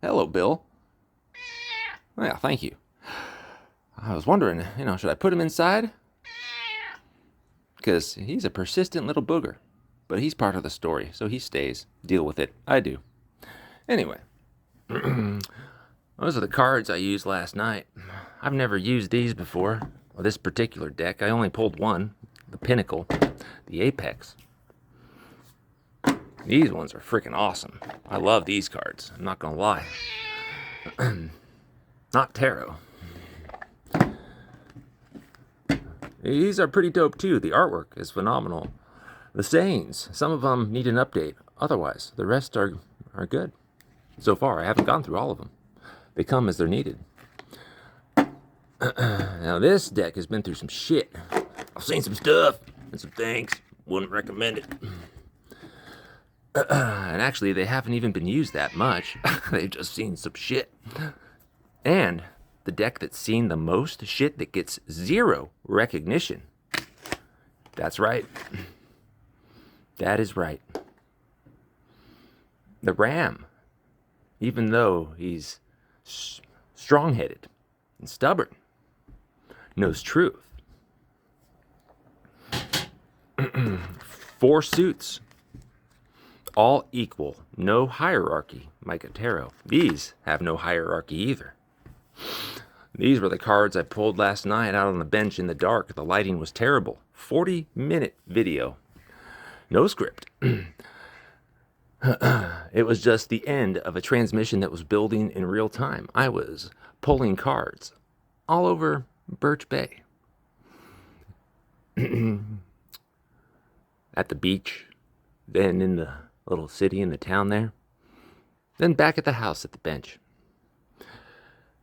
Hello, Bill. Yeah, thank you. I was wondering, should I put him inside? Because he's a persistent little booger. But he's part of the story, so he stays. Deal with it. I do. Anyway, those are the cards I used last night. I've never used these before. Well, this particular deck, I only pulled one. The Pinnacle. The Apex. These ones are freaking awesome. I love these cards. I'm not going to lie. Not tarot. These are pretty dope too. The artwork is phenomenal. The sayings, some of them need an update. Otherwise, the rest are good. So far, I haven't gone through all of them. They come as they're needed. Now, this deck has been through some shit. I've seen some stuff and some things. Wouldn't recommend it. And actually, they haven't even been used that much. They've just seen some shit. And the deck that's seen the most shit that gets zero recognition. That's right. That is right. The Ram, even though he's strong-headed and stubborn, knows truth. 4 suits, all equal, no hierarchy, Micah Tarot. These have no hierarchy either. These were the cards I pulled last night out on the bench in the dark. The lighting was terrible. 40-minute video. No script. It was just the end of a transmission that was building in real time. I was pulling cards all over Birch Bay. At the beach, then in the little city in the town there, then back at the house at the bench.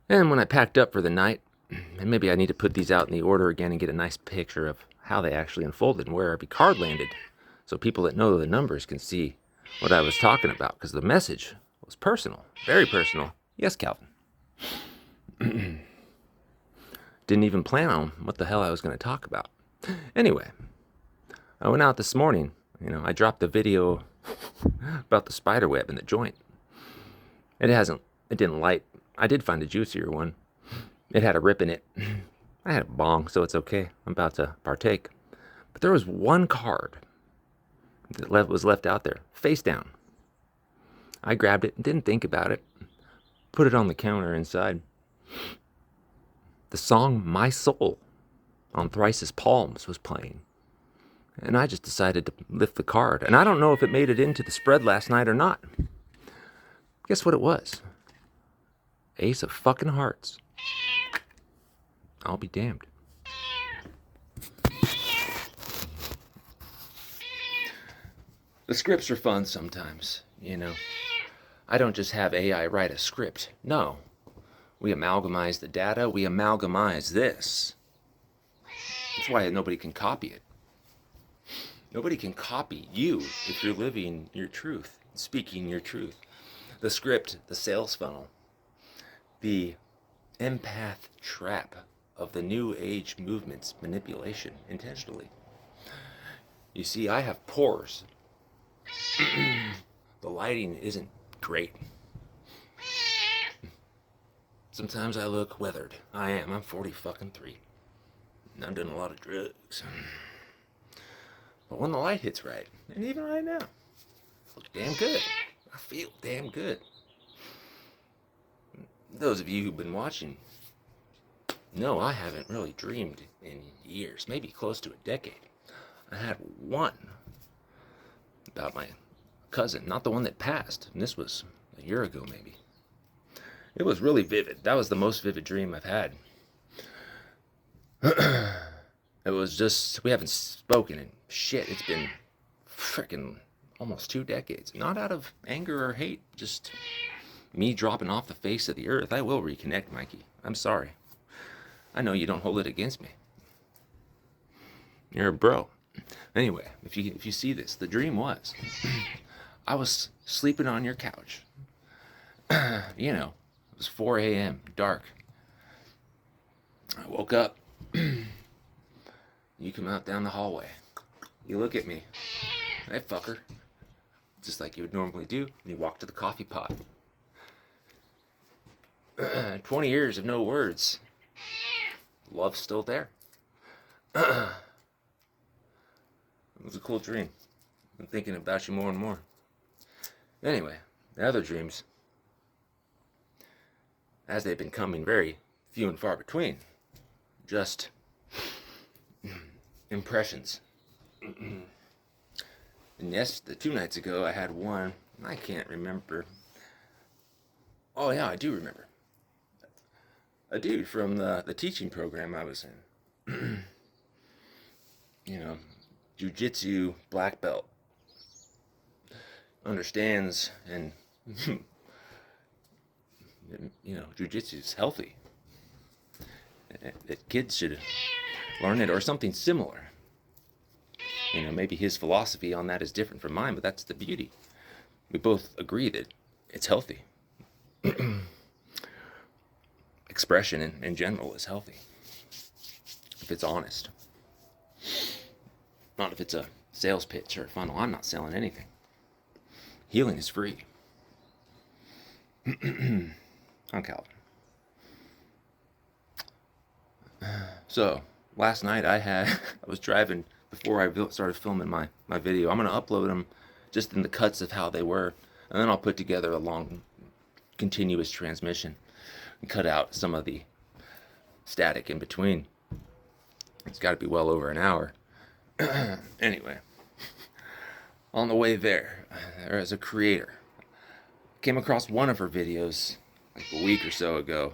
And when I packed up for the night, and maybe I need to put these out in the order again and get a nice picture of how they actually unfolded and where every card landed, so people that know the numbers can see what I was talking about, because the message was personal, very personal. Yes, Calvin. Didn't even plan on what the hell I was going to talk about. Anyway, I went out this morning. I dropped the video about the spider web in the joint. It didn't light. I did find a juicier one. It had a rip in it. I had a bong, so it's okay. I'm about to partake. But there was one card that was left out there, face down. I grabbed it and didn't think about it. Put it on the counter inside. The song My Soul on Thrice's Palms was playing. And I just decided to lift the card. And I don't know if it made it into the spread last night or not. Guess what it was? Ace of fucking hearts. I'll be damned. The scripts are fun sometimes, I don't just have AI write a script. No. We amalgamize the data. We amalgamize this. That's why nobody can copy it. Nobody can copy you if you're living your truth, speaking your truth. The script, the sales funnel, the empath trap of the new age movement's manipulation intentionally. You see, I have pores. The lighting isn't great. Sometimes I look weathered. I am. I'm 40 fucking 3. And I'm doing a lot of drugs. But when the light hits right, and even right now, I look damn good. I feel damn good. Those of you who've been watching know I haven't really dreamed in years, maybe close to a decade. I had one about my cousin, not the one that passed, and this was a year ago maybe. It was really vivid. That was the most vivid dream I've had. It was just, we haven't spoken in shit. It's been frickin' almost 2 decades. Not out of anger or hate, just me dropping off the face of the earth. I will reconnect, Mikey. I'm sorry. I know you don't hold it against me. You're a bro. Anyway, if you see this, the dream was, I was sleeping on your couch. It was 4 a.m., dark. I woke up. You come out down the hallway. You look at me. Hey, fucker. Just like you would normally do. And you walk to the coffee pot. 20 years of no words. Love's still there. It was a cool dream. I'm thinking about you more and more. Anyway, the other dreams, as they've been coming very few and far between, just impressions. And yes, the 2 nights ago I had one, I can't remember. Oh yeah, I do remember. A dude from the teaching program I was in. You know, jiu-jitsu black belt. Understands and, you know, jiu-jitsu is healthy. That kids should learn it or something similar. You know, maybe his philosophy on that is different from mine, but that's the beauty. We both agree that it's healthy. Expression in general is healthy. If it's honest. Not if it's a sales pitch or a funnel. I'm not selling anything. Healing is free. I'm Calvin. So, last night I was driving before I started filming my video. I'm going to upload them just in the cuts of how they were. And then I'll put together a long, continuous transmission and cut out some of the static in between. It's got to be well over an hour. Anyway, on the way there as a creator, came across one of her videos like a week or so ago.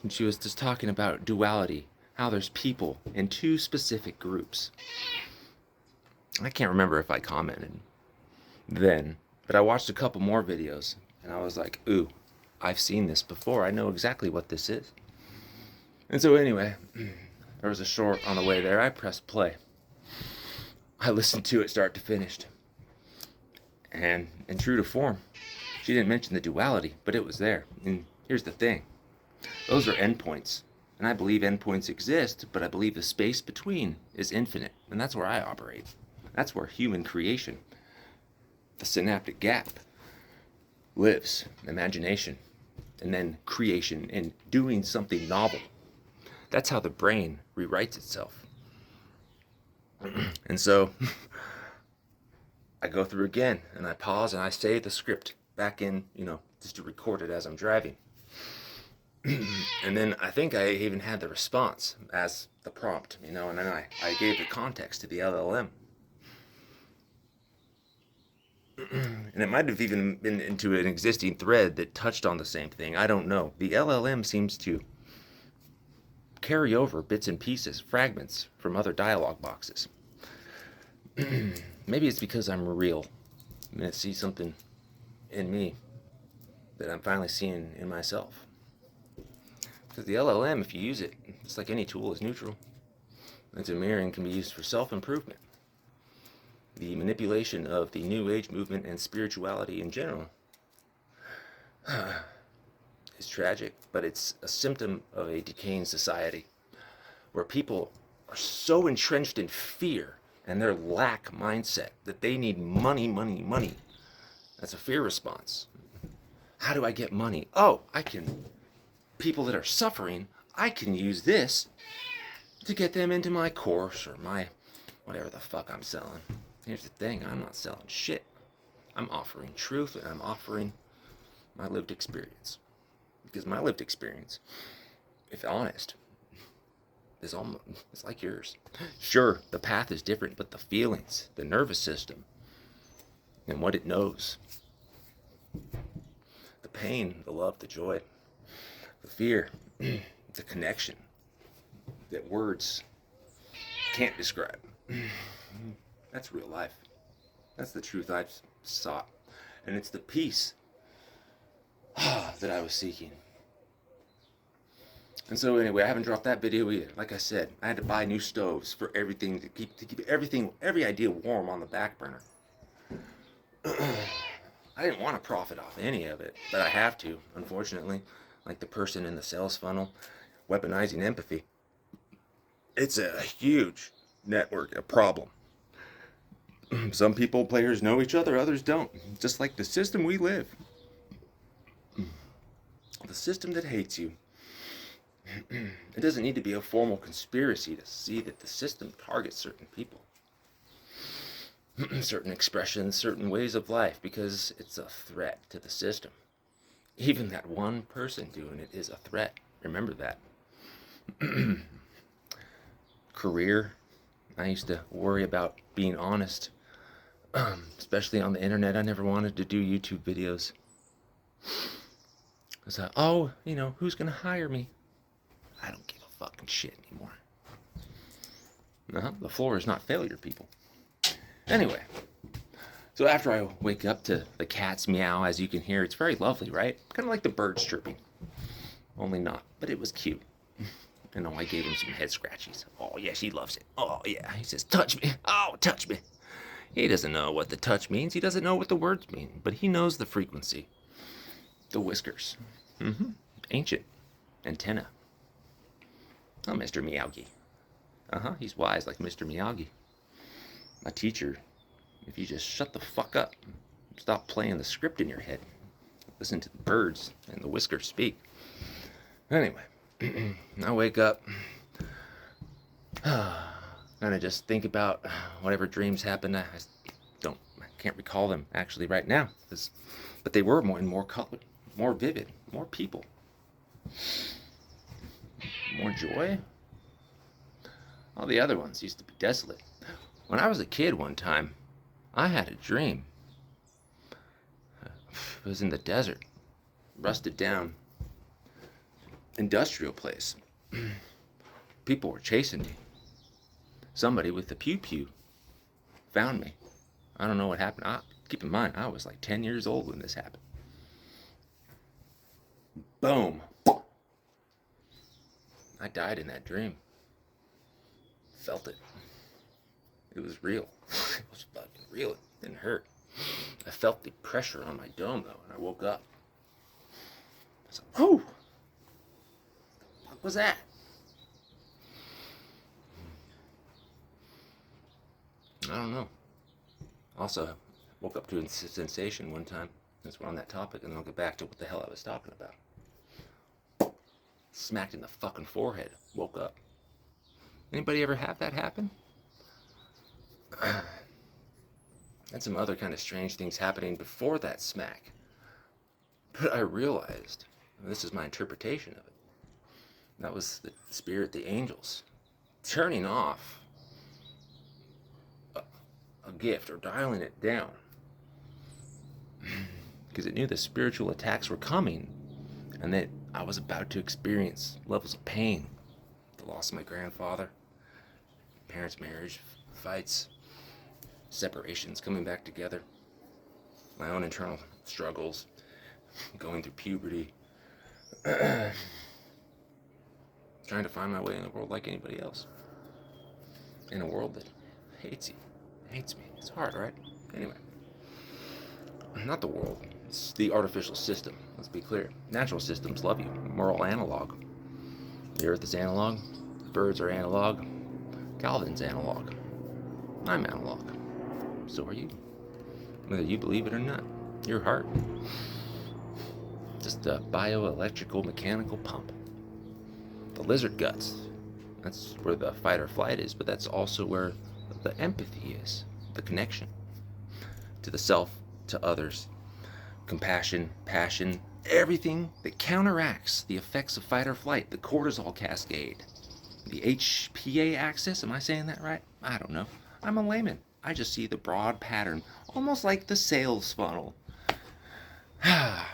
And she was just talking about duality, how there's people in 2 specific groups. I can't remember if I commented then, but I watched a couple more videos and I was like, ooh, I've seen this before. I know exactly what this is. And so anyway, there was a short on the way there. I pressed play. I listened to it start to finish. And true to form, she didn't mention the duality, but it was there. And here's the thing. Those are endpoints. And I believe endpoints exist, but I believe the space between is infinite. And that's where I operate. That's where human creation, the synaptic gap, lives. Imagination. And then creation and doing something novel. That's how the brain rewrites itself. And so I go through again and I pause and I say the script back in, you know, just to record it as I'm driving. And then I think I even had the response as the prompt, you know, and then I gave the context to the LLM. And it might have even been into an existing thread that touched on the same thing. I don't know. The LLM seems to carry over bits and pieces, fragments from other dialogue boxes. Maybe it's because I'm real and it sees something in me that I'm finally seeing in myself. Because the LLM, if you use it, it's like any tool, is neutral. It's a mirror and can be used for self-improvement. The manipulation of the New Age movement and spirituality in general is tragic, but it's a symptom of a decaying society where people are so entrenched in fear and their lack mindset that they need money, money, money. That's a fear response. How do I get money? Oh, people that are suffering, I can use this to get them into my course or my whatever the fuck I'm selling. Here's the thing, I'm not selling shit. I'm offering truth and I'm offering my lived experience. Because my lived experience, if honest, is almost, it's like yours. Sure, the path is different, but the feelings, the nervous system, and what it knows, the pain, the love, the joy, the fear, the connection that words can't describe. That's real life. That's the truth I've sought. And it's the peace that I was seeking. And so anyway, I haven't dropped that video either. Like I said, I had to buy new stoves for everything to keep every idea warm on the back burner. I didn't want to profit off any of it, but I have to, unfortunately. Like the person in the sales funnel, weaponizing empathy. It's a huge network, a problem. Some players know each other, others don't. Just like the system we live. the system that hates you. It doesn't need to be a formal conspiracy to see that the system targets certain people, certain expressions, certain ways of life, because it's a threat to the system. Even that one person doing it is a threat. Remember that. Career. I used to worry about being honest, especially on the internet. I never wanted to do YouTube videos. I was like, oh, who's going to hire me? I don't give a fucking shit anymore. The floor is not failure, people. Anyway, so after I wake up to the cat's meow, as you can hear, it's very lovely, right? Kind of like the birds chirping. Only not, but it was cute. And I gave him some head scratchies. Oh, yes, he loves it. Oh, yeah. He says, touch me. Oh, touch me. He doesn't know what the touch means. He doesn't know what the words mean, but he knows the frequency. The whiskers. Ancient antenna. Oh, Mr. Miyagi. He's wise like Mr. Miyagi. My teacher, if you just shut the fuck up, stop playing the script in your head, listen to the birds and the whiskers speak. Anyway, I wake up, kind of just think about whatever dreams happened. I can't recall them actually right now, but they were more colored, more vivid, more people, more joy. All the other ones used to be desolate. When I was a kid one time, I had a dream. It was in the desert, rusted down, industrial place. People were chasing me. Somebody with the pew-pew found me. I don't know what happened. Keep in mind, I was like 10 years old when this happened. Boom. I died in that dream. Felt it. It was real. It was fucking real. It didn't hurt. I felt the pressure on my dome, though, and I woke up. I was like, oh! What was that? I don't know. Also, woke up to a sensation one time. Since we're on that topic, and then I'll get back to what the hell I was talking about. Smacked in the fucking forehead. Woke up. Anybody ever have that happen? And some other kind of strange things happening before that smack. But I realized, and this is my interpretation of it, that was the spirit, the angels, turning off a gift or dialing it down. Because it knew the spiritual attacks were coming and that I was about to experience levels of pain. The loss of my grandfather, parents' marriage, fights, separations, coming back together, my own internal struggles, going through puberty, trying to find my way in the world like anybody else. In a world that hates you, hates me. It's hard, right? Anyway, not the world. It's the artificial system. Let's be clear. Natural systems love you. We're all analog. The earth is analog. The birds are analog. Calvin's analog. I'm analog. So are you. Whether you believe it or not. Your heart. Just a bioelectrical mechanical pump. The lizard guts. That's where the fight or flight is, but that's also where the empathy is. The connection to the self, to others. Compassion, passion, everything that counteracts the effects of fight or flight. The cortisol cascade. The HPA axis, am I saying that right? I don't know. I'm a layman. I just see the broad pattern, almost like the sales funnel.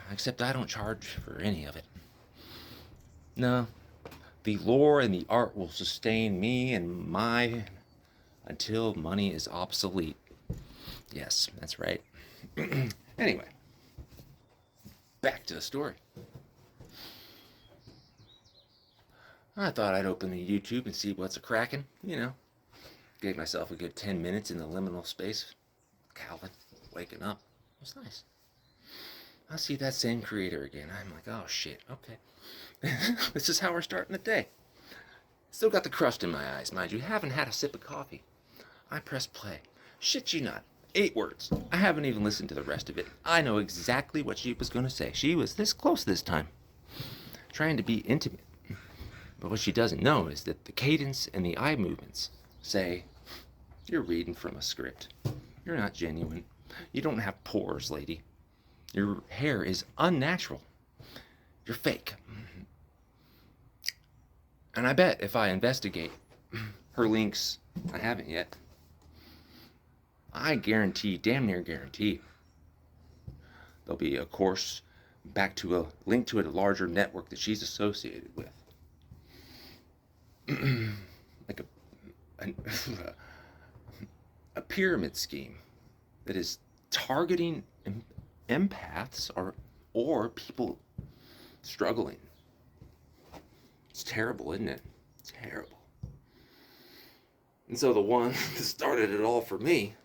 Except I don't charge for any of it. No, the lore and the art will sustain me and my until money is obsolete. Yes, that's right. Anyway, back to the story. I thought I'd open the YouTube and see what's a-crackin', Gave myself a good 10 minutes in the liminal space. Calvin, waking up. It was nice. I'll see that same creator again. I'm like, oh shit, okay. This is how we're starting the day. Still got the crust in my eyes, mind you. Haven't had a sip of coffee. I press play. Shit you not. 8 words. I haven't even listened to the rest of it. I know exactly what she was going to say. She was this close this time. trying to be intimate. But what she doesn't know is that the cadence and the eye movements say, you're reading from a script. You're not genuine. You don't have pores, lady. Your hair is unnatural. You're fake. And I bet if I investigate her links, I haven't yet, I guarantee, damn near guarantee, there'll be a course back to a link to a larger network that she's associated with. Like a pyramid scheme that is targeting empaths or people struggling. It's terrible, isn't it? Terrible. And so the one that started it all for me,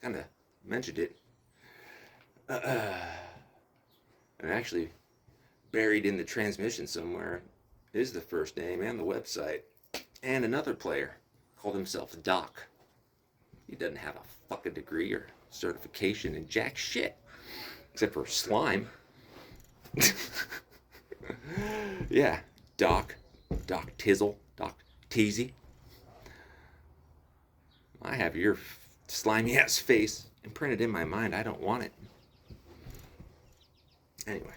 kind of mentioned it, and actually buried in the transmission somewhere is the first name and the website, and another player called himself Doc. He doesn't have a fucking degree or certification in jack shit, except for slime. Yeah, Doc Tizzle, Doc Teasy. I have your slimy ass face imprinted in my mind. I don't want it. Anyway.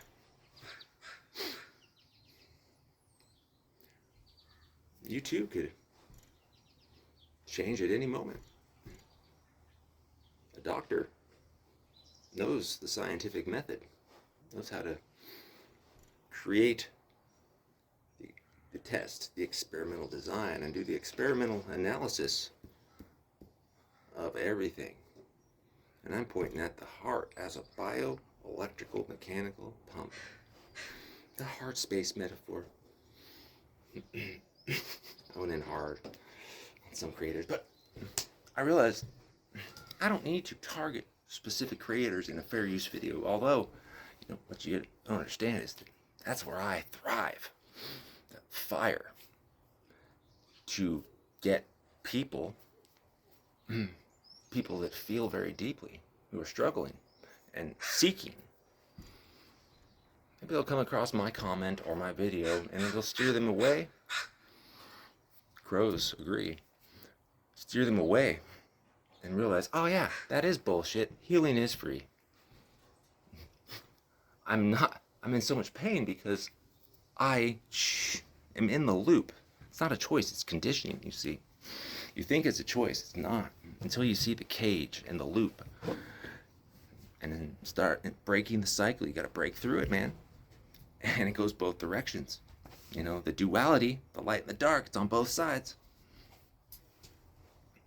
You too could change at any moment. A doctor knows the scientific method, knows how to create the test, the experimental design, and do the experimental analysis of everything. And I'm pointing at the heart as a bioelectrical mechanical pump. The heart space metaphor. I went in hard on some creators, but I realized I don't need to target specific creators in a fair use video, although, what you don't understand is that that's where I thrive. Fire. To get people that feel very deeply, who are struggling and seeking. Maybe they'll come across my comment or my video and it'll steer them away. Crows agree. Steer them away and realize, oh yeah, that is bullshit. Healing is free. I'm in so much pain because I am in the loop. It's not a choice, it's conditioning, you see. You think it's a choice, it's not. Until you see the cage and the loop. And then start breaking the cycle. You gotta break through it, man. And it goes both directions. The duality, the light and the dark, it's on both sides.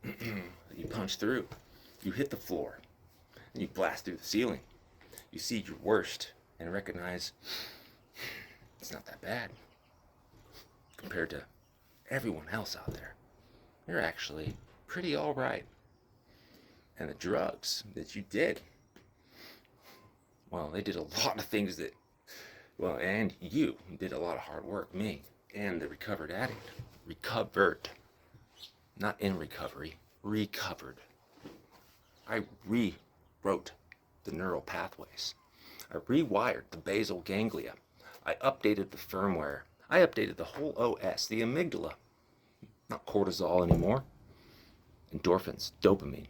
You punch through. You hit the floor. And you blast through the ceiling. You see your worst and recognize it's not that bad compared to everyone else out there. You're actually pretty alright. And the drugs that you did, well, they did a lot of things that, and you did a lot of hard work, me, and the recovered addict. Recovered. Not in recovery. Recovered. I rewrote the neural pathways. I rewired the basal ganglia. I updated the firmware. I updated the whole OS, the amygdala. Not cortisol anymore. Endorphins, dopamine.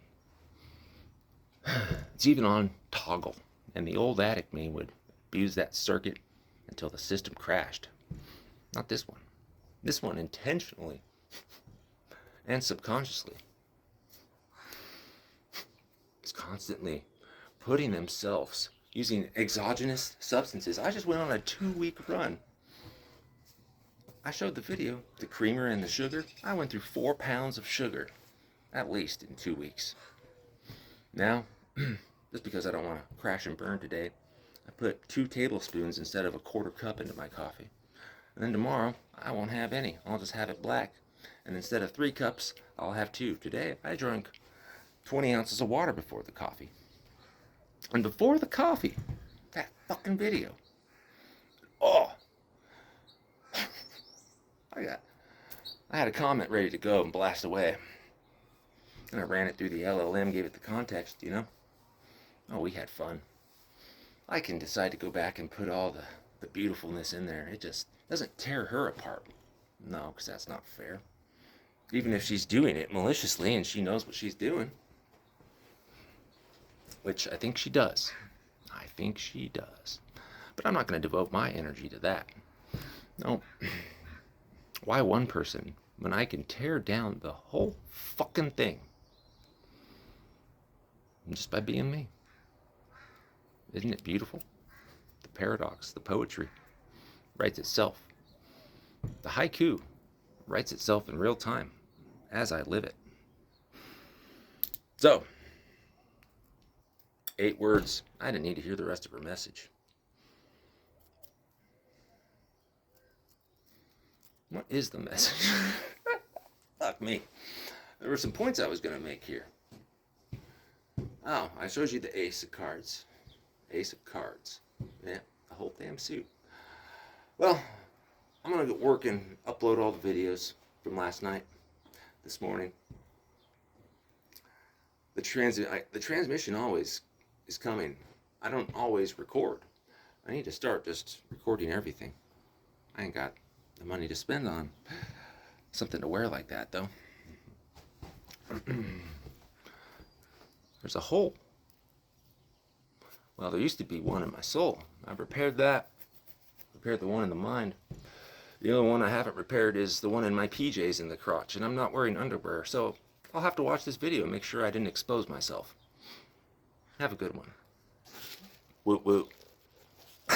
It's even on toggle. And the old addict me would abuse that circuit until the system crashed. Not this one. This one intentionally and subconsciously is constantly putting themselves using exogenous substances. I just went on a 2-week run. I showed the video, the creamer and the sugar. I went through 4 pounds of sugar, at least in 2 weeks. Now, just because I don't want to crash and burn today, I put 2 tablespoons instead of a 1/4 cup into my coffee. And then tomorrow, I won't have any. I'll just have it black. And instead of 3 cups, I'll have 2. Today, I drank 20 ounces of water before the coffee. And before the coffee, that fucking video. Oh! I had a comment ready to go and blast away. And I ran it through the LLM, gave it the context, Oh, we had fun. I can decide to go back and put all the the beautifulness in there. It just doesn't tear her apart. No, because that's not fair. Even if she's doing it maliciously and she knows what she's doing. Which I think she does. I think she does. But I'm not going to devote my energy to that. No. Why one person when I can tear down the whole fucking thing? Just by being me. Isn't it beautiful? The paradox, the poetry, writes itself. The haiku writes itself in real time as I live it. So, 8 words. I didn't need to hear the rest of her message. What is the message? Fuck me. There were some points I was going to make here. Oh, I showed you the ace of cards. Ace of cards. Yeah, the whole damn suit. Well, I'm going to get working, upload all the videos from last night, this morning. The transmission always is coming. I don't always record. I need to start just recording everything. I ain't got the money to spend on something to wear like that, though. There's a hole. Well, there used to be one in my soul. I've repaired that. Repaired the one in the mind. The only one I haven't repaired is the one in my PJs in the crotch, and I'm not wearing underwear, so I'll have to watch this video and make sure I didn't expose myself. Have a good one. Woot woot.